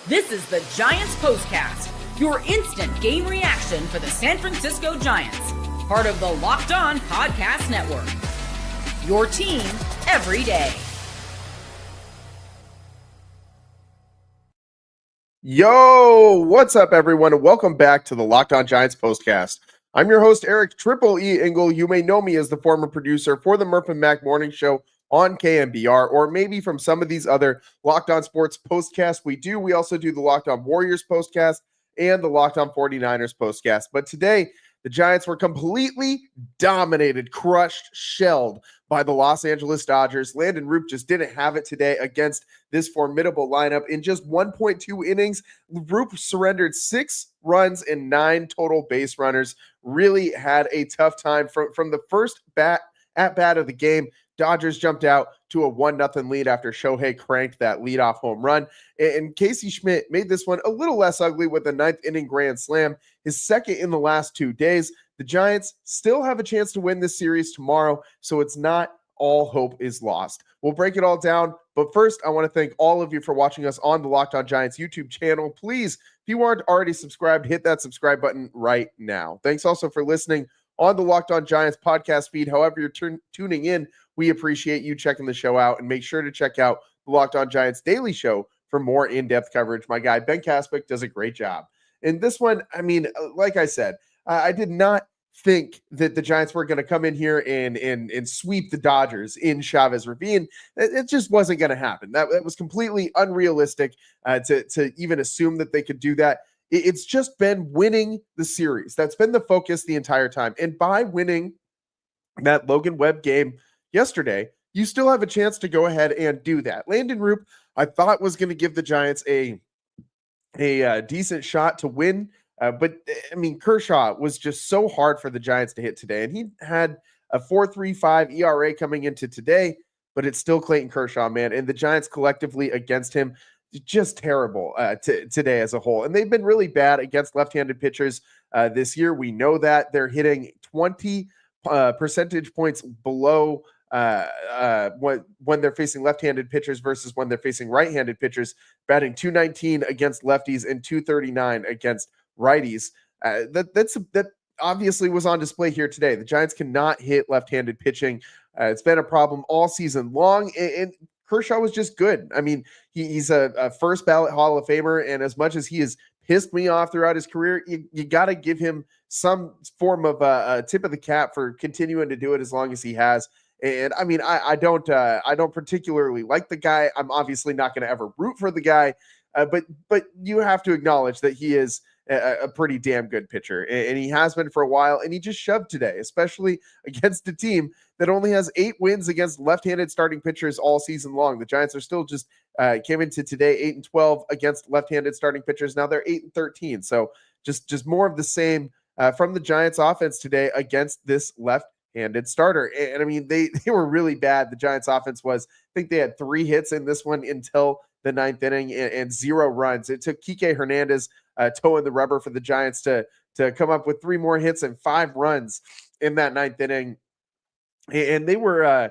This is the Giants Postcast, your instant game reaction for the San Francisco Giants, part of the Locked On Podcast Network. Your team every day. Yo, what's up, everyone, and welcome back to the Locked On Giants Postcast. I'm your host, Eric Triple E Engel. You may know me as the former producer for the Murph and Mac Morning Show on KMBR, or maybe from some of these other Locked On Sports postcasts we also do the Locked On Warriors postcast and the Locked On 49ers postcast. But today, the Giants were completely dominated, crushed, shelled by the Los Angeles Dodgers. Landen Roupp just didn't have it today against this formidable lineup. In just 1.2 innings, Roupp surrendered 6 runs and 9 total base runners. Really had a tough time from the first at-bat of the game. Dodgers jumped out to a 1-0 lead after Shohei cranked that leadoff home run. And Casey Schmitt made this one a little less ugly with a 9th inning grand slam, his second in the last 2 days. The Giants still have a chance to win this series tomorrow, so it's not all hope is lost. We'll break it all down, but first, I want to thank all of you for watching us on the Locked On Giants YouTube channel. Please, if you aren't already subscribed, hit that subscribe button right now. Thanks also for listening on the Locked On Giants podcast feed. However you're tuning in, we appreciate you checking the show out, and make sure to check out the Locked On Giants Daily Show for more in-depth coverage. My guy, Ben Kaspick, does a great job. And this one, I mean, like I said, I did not think that the Giants were going to come in here and sweep the Dodgers in Chavez Ravine. It just wasn't going to happen. That was completely unrealistic to even assume that they could do that. It's just been winning the series. That's been the focus the entire time. And by winning that Logan Webb game yesterday, you still have a chance to go ahead and do that. Landen Roupp, I thought, was going to give the Giants a decent shot to win. But, I mean, Kershaw was just so hard for the Giants to hit today. And he had a 4.35 ERA coming into today, but it's still Clayton Kershaw, man. And the Giants collectively against him, just terrible today as a whole. And they've been really bad against left-handed pitchers this year. We know that. They're hitting 20 percentage points below when they're facing left-handed pitchers versus when they're facing right-handed pitchers, batting 219 against lefties and 239 against righties. That obviously was on display here today. The Giants cannot hit left-handed pitching. It's been a problem all season long, and Kershaw was just good. I mean, he's a first ballot Hall of Famer, and as much as he has pissed me off throughout his career, you got to give him some form of a tip of the cap for continuing to do it as long as he has. And I mean, I don't particularly like the guy. I'm obviously not going to ever root for the guy, but you have to acknowledge that he is a pretty damn good pitcher, and he has been for a while. And he just shoved today, especially against a team that only has 8 wins against left-handed starting pitchers all season long. The Giants are still just came into today 8-12 against left-handed starting pitchers. Now they're 8-13. So just more of the same from the Giants offense today against this left-handed starter. And I mean, they were really bad. The Giants offense was, I think they had 3 hits in this one until the 9th inning and 0 runs. It took Kike Hernandez toeing the rubber for the Giants to come up with 3 more hits and 5 runs in that 9th inning. And they were, I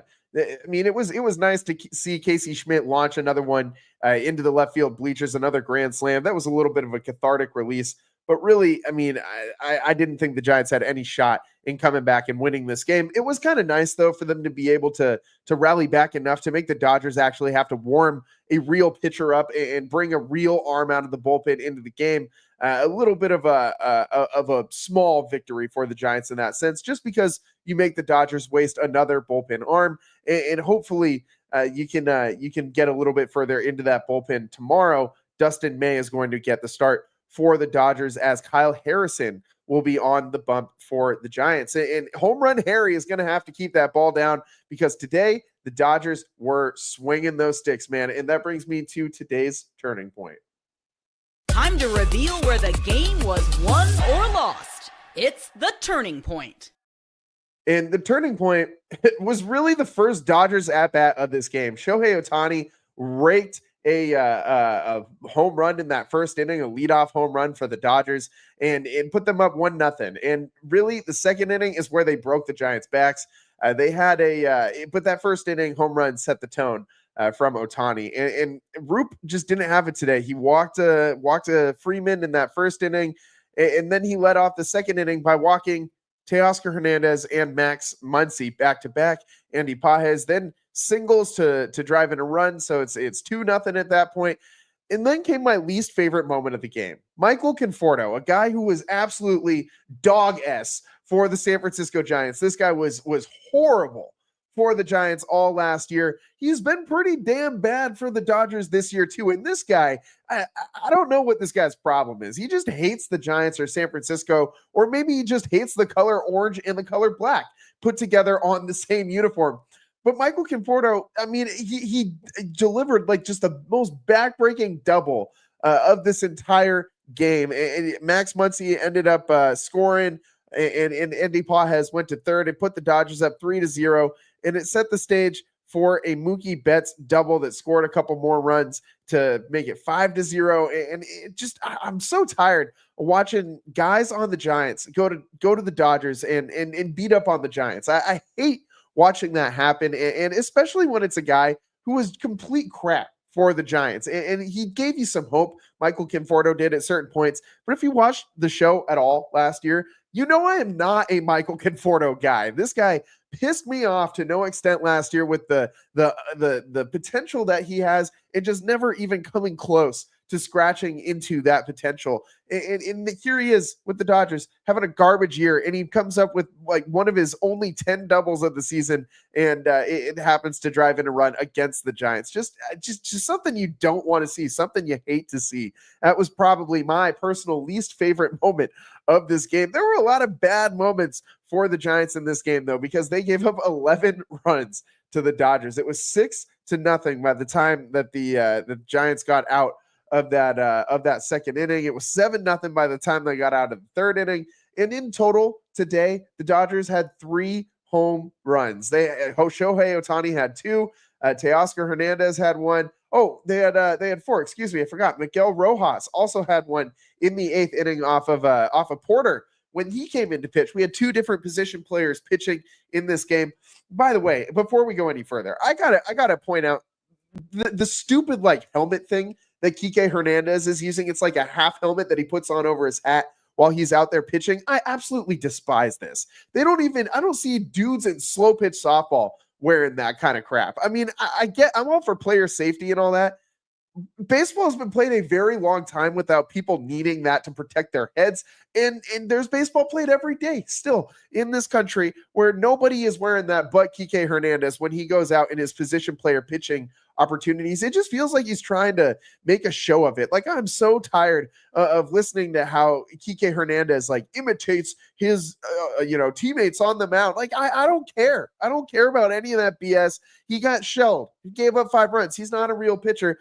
mean, it was nice to see Casey Schmitt launch another one into the left field bleachers, another grand slam. That was a little bit of a cathartic release. But really, I mean, I didn't think the Giants had any shot in coming back and winning this game. It was kind of nice, though, for them to be able to rally back enough to make the Dodgers actually have to warm a real pitcher up and bring a real arm out of the bullpen into the game. A little bit of a small victory for the Giants in that sense, just because you make the Dodgers waste another bullpen arm, and hopefully you can get a little bit further into that bullpen tomorrow. Dustin May is going to get the start for the Dodgers, as Kyle Harrison will be on the bump for the Giants. And Home Run Harry is going to have to keep that ball down, because today the Dodgers were swinging those sticks, man. And that brings me to today's turning point. Time to reveal where the game was won or lost. It's the turning point. And the turning point was really the first Dodgers at-bat of this game. Shohei Ohtani raked a home run in that first inning, a leadoff home run for the Dodgers, and put them up 1-0. And really, the second inning is where they broke the Giants' backs. They had but that first inning home run set the tone from Ohtani. And Roupp just didn't have it today. He walked a Freeman in that first inning, and then he led off the second inning by walking Teoscar Hernandez and Max Muncy back to back. Andy Pages then singles to drive in a run, so it's 2-0 at that point. And then came my least favorite moment of the game. Michael Conforto, a guy who was absolutely dog-s for the San Francisco Giants. This guy was horrible for the Giants all last year. He's been pretty damn bad for the Dodgers this year too. And this guy, I don't know what this guy's problem is. He just hates the Giants or San Francisco, or maybe he just hates the color orange and the color black put together on the same uniform. But Michael Conforto, I mean, he delivered like just the most backbreaking double of this entire game. And Max Muncy ended up scoring, and Andy Pages went to third and put the Dodgers up 3-0. And it set the stage for a Mookie Betts double that scored a couple more runs to make it 5-0. And it just, I'm so tired of watching guys on the Giants go to the Dodgers and beat up on the Giants. I hate watching that happen, and especially when it's a guy who was complete crap for the Giants. And he gave you some hope, Michael Conforto did at certain points. But if you watched the show at all last year, you know I am not a Michael Conforto guy. This guy pissed me off to no extent last year with the potential that he has, and just never even coming close to scratching into that potential. And here he is with the Dodgers having a garbage year, and he comes up with like one of his only 10 doubles of the season, and it happens to drive in a run against the Giants. Just something you don't want to see, something you hate to see. That was probably my personal least favorite moment of this game. There were a lot of bad moments for the Giants in this game, though, because they gave up 11 runs to the Dodgers. It was 6-0 by the time that the Giants got out of that second inning. It was 7-0 by the time they got out of the third inning. And in total today, the Dodgers had 3 home runs. Shohei Ohtani had 2. Teoscar Hernandez had 1. Oh, they had 4. Excuse me, I forgot. Miguel Rojas also had 1 in the 8th inning off of Porter. When he came in to pitch, we had 2 different position players pitching in this game. By the way, before we go any further, I gotta point out the stupid like helmet thing that Kike Hernandez is using. It's like a half helmet that he puts on over his hat while he's out there pitching. I absolutely despise this. I don't see dudes in slow pitch softball wearing that kind of crap. I mean, I'm all for player safety and all that. Baseball has been played a very long time without people needing that to protect their heads. And there's baseball played every day still in this country where nobody is wearing that but Kike Hernandez when he goes out in his position player pitching opportunities. It just feels like he's trying to make a show of it. Like, I'm so tired of listening to how Kike Hernandez like imitates his teammates on the mound. Like, I don't care. I don't care about any of that BS. He got shelled. He gave up 5 runs. He's not a real pitcher.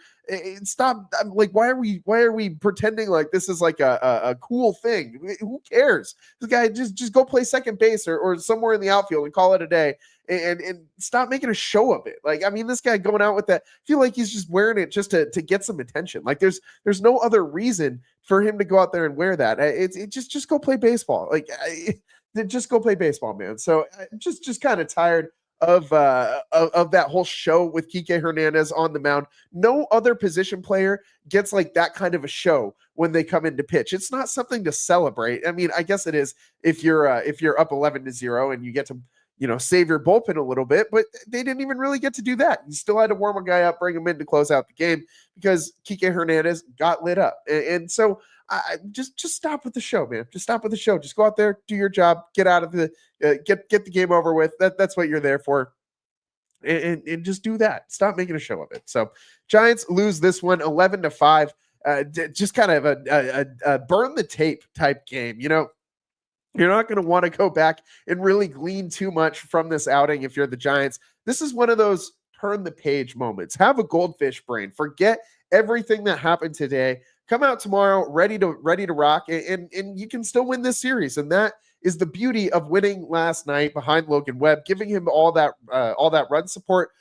Stop. Like, why are we pretending like this is like a cool thing? Who cares? This guy just go play second base or somewhere in the outfield and call it a day. And stop making a show of it. Like, I mean, this guy going out with that, I feel like he's just wearing it just to get some attention. Like, there's no other reason for him to go out there and wear that. It just go play baseball. Like, just go play baseball, man. So just kind of tired of that whole show with Kike Hernandez on the mound. No other position player gets like that kind of a show when they come in to pitch. It's not something to celebrate. I mean, I guess it is if you're up 11-0 and you get to save your bullpen a little bit, but they didn't even really get to do that. You still had to warm a guy up, bring him in to close out the game because Kike Hernandez got lit up. And so I just stop with the show, man. Just stop with the show. Just go out there, do your job, get out of the get the game over with. That's what you're there for. And just do that. Stop making a show of it. So Giants lose this one 11-5. Just kind of a burn the tape type game. You're not going to want to go back and really glean too much from this outing if you're the Giants. This is one of those turn the page moments. Have a goldfish brain. Forget everything that happened today. Come out tomorrow ready to rock, and you can still win this series. And that is the beauty of winning last night behind Logan Webb, giving him all that run support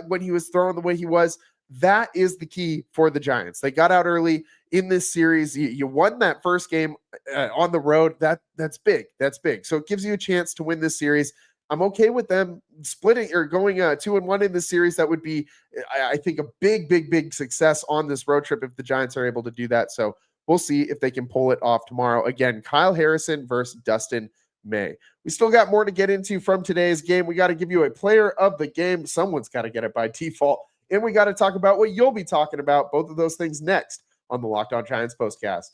when he was throwing the way he was. That is the key for the Giants. They got out early in this series. You won that first game on the road. That's big. That's big. So it gives you a chance to win this series. I'm okay with them splitting or going 2-1 in this series. That would be, I think, a big success on this road trip if the Giants are able to do that. So we'll see if they can pull it off tomorrow. Again, Kyle Harrison versus Dustin May. We still got more to get into from today's game. We got to give you a player of the game. Someone's got to get it by default. And we got to talk about what you'll be talking about. Both of those things next on the Locked On Giants postcast.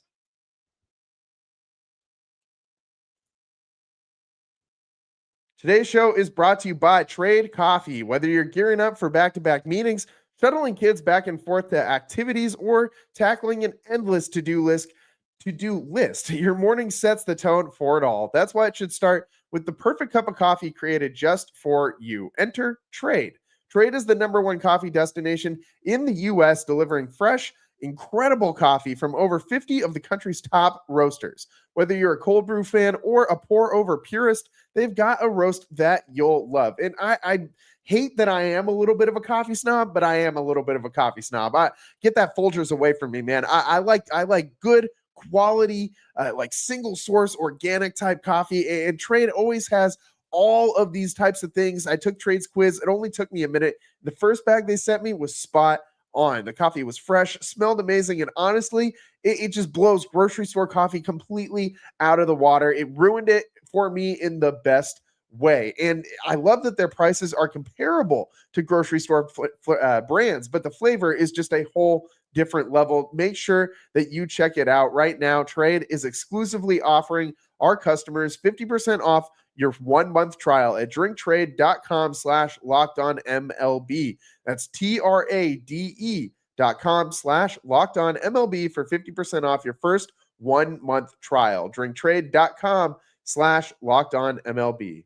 Today's show is brought to you by Trade Coffee. Whether you're gearing up for back-to-back meetings, shuttling kids back and forth to activities, or tackling an endless to-do list, your morning sets the tone for it all. That's why it should start with the perfect cup of coffee created just for you. Enter Trade. Trade is the #1 coffee destination in the U.S., delivering fresh, incredible coffee from over 50 of the country's top roasters. Whether you're a cold brew fan or a pour-over purist, they've got a roast that you'll love. And I hate that I am a little bit of a coffee snob, but I am a little bit of a coffee snob. I get that Folgers away from me, man. I like good quality, like single source organic type coffee, and Trade always has all of these types of things. I took Trade's quiz. It only took me a minute. The first bag they sent me was spot on. The coffee was fresh, smelled amazing, and honestly, it just blows grocery store coffee completely out of the water. It ruined it for me in the best way. And I love that their prices are comparable to grocery store brands, but the flavor is just a whole different level. Make sure that you check it out right now. Trade is exclusively offering our customers 50% off your 1-month trial at drinktrade.com/lockedonmlb. That's TRADE.com/lockedonmlb for 50% off your first 1-month trial. drinktrade.com/lockedonmlb.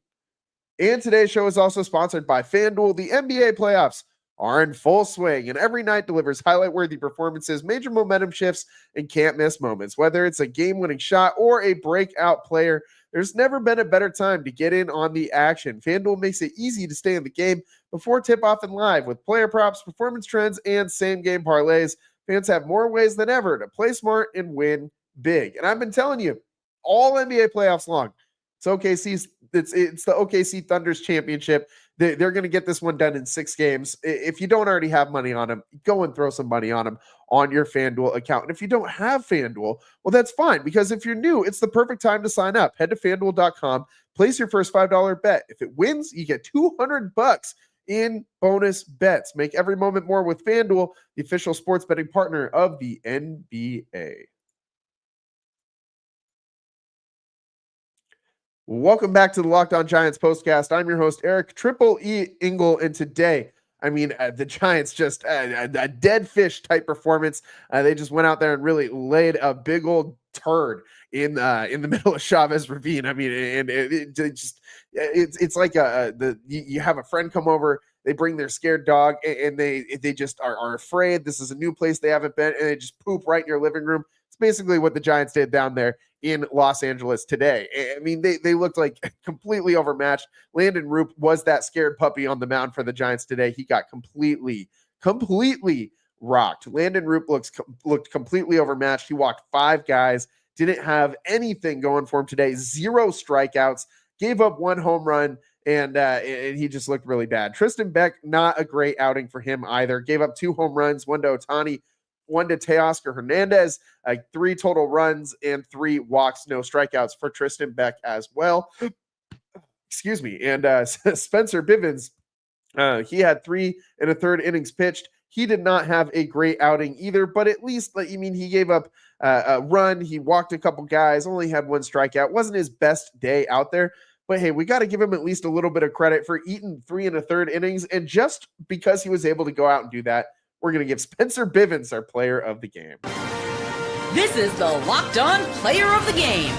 And today's show is also sponsored by FanDuel. The NBA playoffs are in full swing, and every night delivers highlight-worthy performances, major momentum shifts, and can't-miss moments. Whether it's a game-winning shot or a breakout player, there's never been a better time to get in on the action. FanDuel makes it easy to stay in the game before tip-off and live. With player props, performance trends, and same-game parlays, fans have more ways than ever to play smart and win big. And I've been telling you, all NBA playoffs long, it's the OKC Thunder's championship. They're going to get this one done in 6 games. If you don't already have money on them, go and throw some money on them on your FanDuel account. And if you don't have FanDuel, well, that's fine, because if you're new, it's the perfect time to sign up. Head to FanDuel.com, place your first $5 bet. If it wins, you get $200 in bonus bets. Make every moment more with FanDuel, the official sports betting partner of the NBA. Welcome back to the Locked On Giants postcast. I'm your host, Eric Triple E Engel, and today, the Giants just a dead fish type performance. They just went out there and really laid a big old turd in the middle of Chavez Ravine. It's like you have a friend come over, they bring their scared dog, and they just are afraid. This is a new place they haven't been, and they just poop right in your living room. It's basically what the Giants did down there in Los Angeles today. I mean, they looked like completely overmatched. Landen Roupp was that scared puppy on the mound for the Giants today. He got completely rocked. Landen Roupp looked completely overmatched. He walked 5 guys, didn't have anything going for him today. 0 strikeouts, gave up 1 home run, and he just looked really bad. Tristan Beck, not a great outing for him either. Gave up 2 home runs, 1 to Ohtani, 1 to Teoscar Hernandez, 3 total runs and 3 walks, no strikeouts for Tristan Beck as well. Excuse me. And Spencer Bivens, he had 3 1/3 innings pitched. He did not have a great outing either, but at least, he gave up a run. He walked a couple guys, only had 1 strikeout. Wasn't his best day out there. But hey, we got to give him at least a little bit of credit for eating 3 1/3 innings. And just because he was able to go out and do that, we're going to give Spencer Bivens our player of the game. This is the Locked On Player of the Game.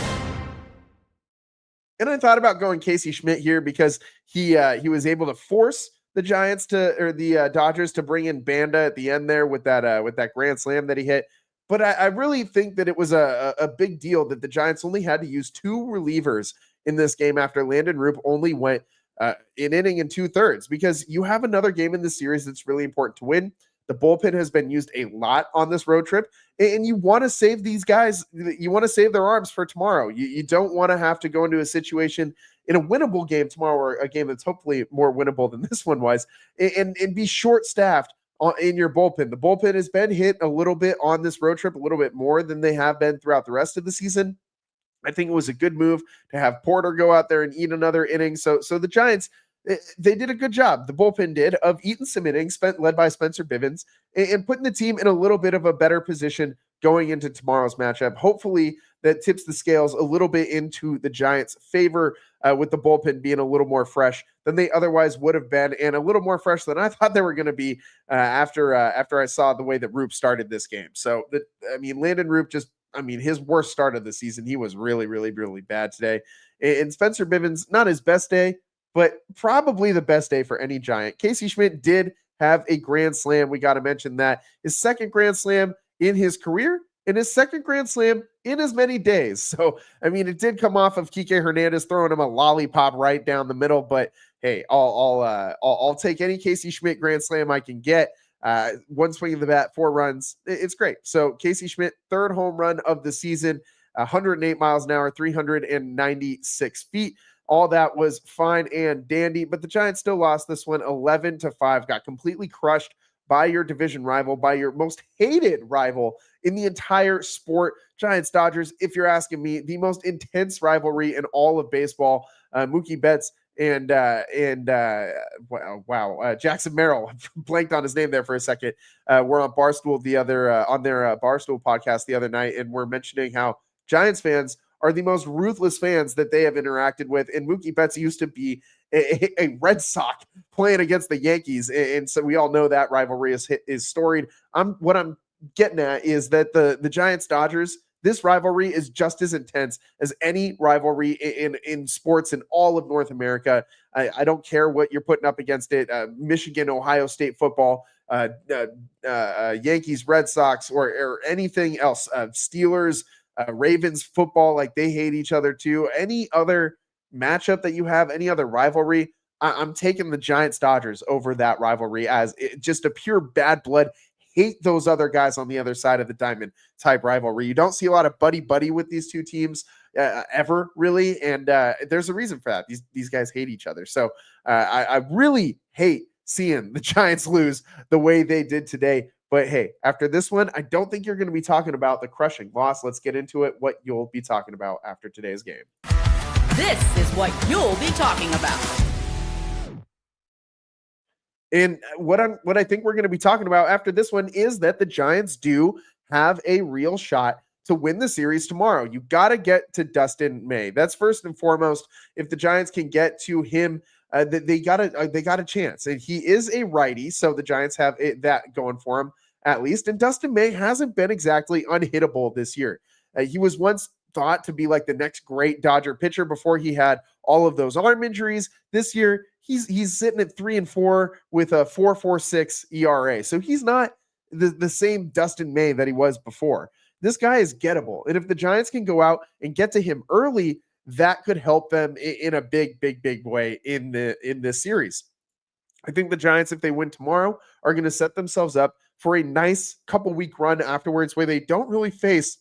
And I thought about going Casey Schmitt here because he was able to force the Dodgers to bring in Banda at the end there with that grand slam that he hit. But I really think that it was a big deal that the Giants only had to use 2 relievers in this game after Landen Roupp only went an inning and 2/3, because you have another game in this series that's really important to win. The bullpen has been used a lot on this road trip, and you want to save these guys. You want to save their arms for tomorrow. You don't want to have to go into a situation in a winnable game tomorrow, or a game that's hopefully more winnable than this one was, and be short-staffed in your bullpen. The bullpen has been hit a little bit on this road trip, a little bit more than they have been throughout the rest of the season. I think it was a good move to have Porter go out there and eat another inning. So the Giants, they did a good job. The bullpen did, of eating some innings, led by Spencer Bivens, and putting the team in a little bit of a better position going into tomorrow's matchup. Hopefully that tips the scales a little bit into the Giants' favor, with the bullpen being a little more fresh than they otherwise would have been, and a little more fresh than I thought they were going to be after I saw the way that Roupp started this game. So, Landen Roupp his worst start of the season. He was really, really, really bad today. And Spencer Bivens, not his best day, but probably the best day for any Giant. Casey Schmitt did have a grand slam. We got to mention that. His second grand slam in his career, and his second grand slam in as many days. So, it did come off of Kike Hernandez throwing him a lollipop right down the middle, but hey, I'll take any Casey Schmitt grand slam I can get. One swing of the bat, 4 runs. It's great. So Casey Schmitt, third home run of the season, 108 miles an hour, 396 feet. All that was fine and dandy, but the Giants still lost this one 11-5, got completely crushed by your division rival, by your most hated rival in the entire sport. Giants-Dodgers, if you're asking me, the most intense rivalry in all of baseball. Mookie Betts and Jackson Merrill, blanked on his name there for a second. We're on Barstool on their Barstool podcast the other night, and we're mentioning how Giants fans are the most ruthless fans that they have interacted with. And Mookie Betts used to be a Red Sox playing against the Yankees, and so we all know that rivalry is storied. What I'm getting at is that the Giants-Dodgers, this rivalry is just as intense as any rivalry in sports in all of North America. I don't care what you're putting up against it. Michigan, Ohio State football, Yankees, Red Sox, or anything else. Steelers, Ravens football, like they hate each other too. Any other matchup that you have, any other rivalry, I'm taking the Giants-Dodgers over that rivalry as just a pure bad blood. Hate those other guys on the other side of the diamond type rivalry. You don't see a lot of buddy with these two teams ever, really, and there's a reason for that. These guys hate each other. So I really hate seeing the Giants lose the way they did today. But hey, after this one, I don't think you're going to be talking about the crushing loss. Let's get into it, what you'll be talking about after today's game. This is what you'll be talking about. And what I think we're going to be talking about after this one is that the Giants do have a real shot to win the series tomorrow. You got to get to Dustin May. That's first and foremost. If the Giants can get to him, they got a chance. And he is a righty, so the Giants have that going for him at least. And Dustin May hasn't been exactly unhittable this year. He was once thought to be like the next great Dodger pitcher before he had all of those arm injuries. This year, he's sitting at 3-4 with a 4.46 ERA. So he's not the same Dustin May that he was before. This guy is gettable. And if the Giants can go out and get to him early, that could help them in a big way in this series. I think the Giants, if they win tomorrow, are going to set themselves up for a nice couple-week run afterwards where they don't really face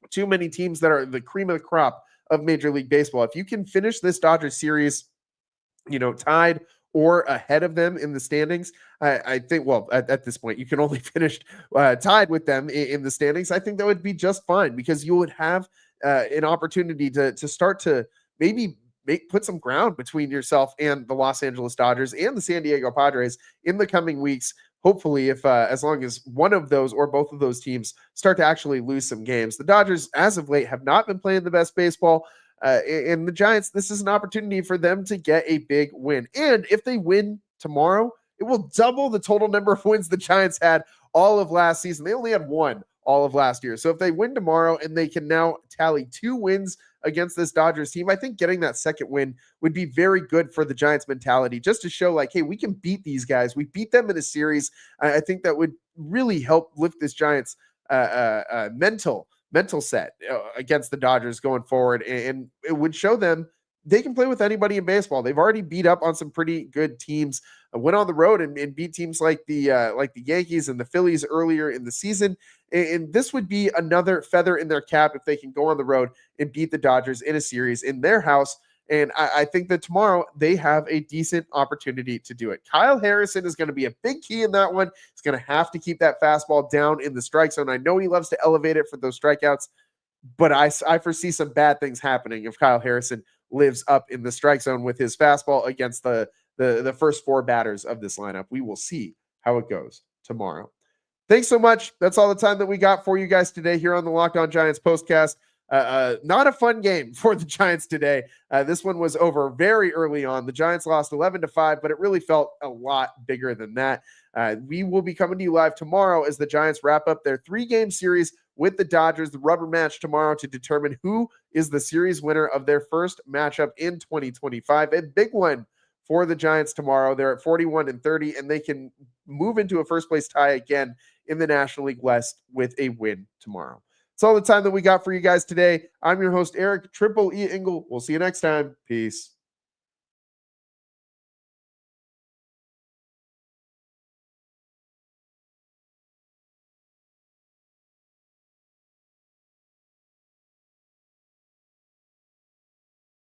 too many teams that are the cream of the crop of Major League Baseball. If you can finish this Dodgers series, tied or ahead of them in the standings, I think, at this point, you can only finish tied with them in the standings. I think that would be just fine because you would have an opportunity to start to maybe put some ground between yourself and the Los Angeles Dodgers and the San Diego Padres in the coming weeks. Hopefully, if as long as one of those or both of those teams start to actually lose some games. The Dodgers, as of late, have not been playing the best baseball. And the Giants, this is an opportunity for them to get a big win. And if they win tomorrow, it will double the total number of wins the Giants had all of last season. They only had one all of last year. So if they win tomorrow and they can now tally 2 wins against this Dodgers team, I think getting that second win would be very good for the Giants mentality, just to show like, hey, we can beat these guys. We beat them in a series. I think that would really help lift this Giants mental set against the Dodgers going forward. And it would show them they can play with anybody in baseball. They've already beat up on some pretty good teams, went on the road and beat teams like the Yankees and the Phillies earlier in the season. And this would be another feather in their cap if they can go on the road and beat the Dodgers in a series in their house. And I think that tomorrow they have a decent opportunity to do it. Kyle Harrison is going to be a big key in that one. He's going to have to keep that fastball down in the strike zone. I know he loves to elevate it for those strikeouts, but I foresee some bad things happening if Kyle Harrison lives up in the strike zone with his fastball against the first four batters of this lineup. We will see how it goes tomorrow. Thanks so much. That's all the time that we got for you guys today here on the Locked On Giants postcast. Not a fun game for the Giants today. This one was over very early on. The Giants lost 11-5, but it really felt a lot bigger than that. We will be coming to you live tomorrow as the Giants wrap up their 3-game series with the Dodgers, the rubber match tomorrow to determine who is the series winner of their first matchup in 2025. A big one for the Giants tomorrow. They're at 41-30, and they can move into a first place tie again in the National League West with a win tomorrow. That's all the time that we got for you guys today. I'm your host, Eric Triple E Engel. We'll see you next time. Peace.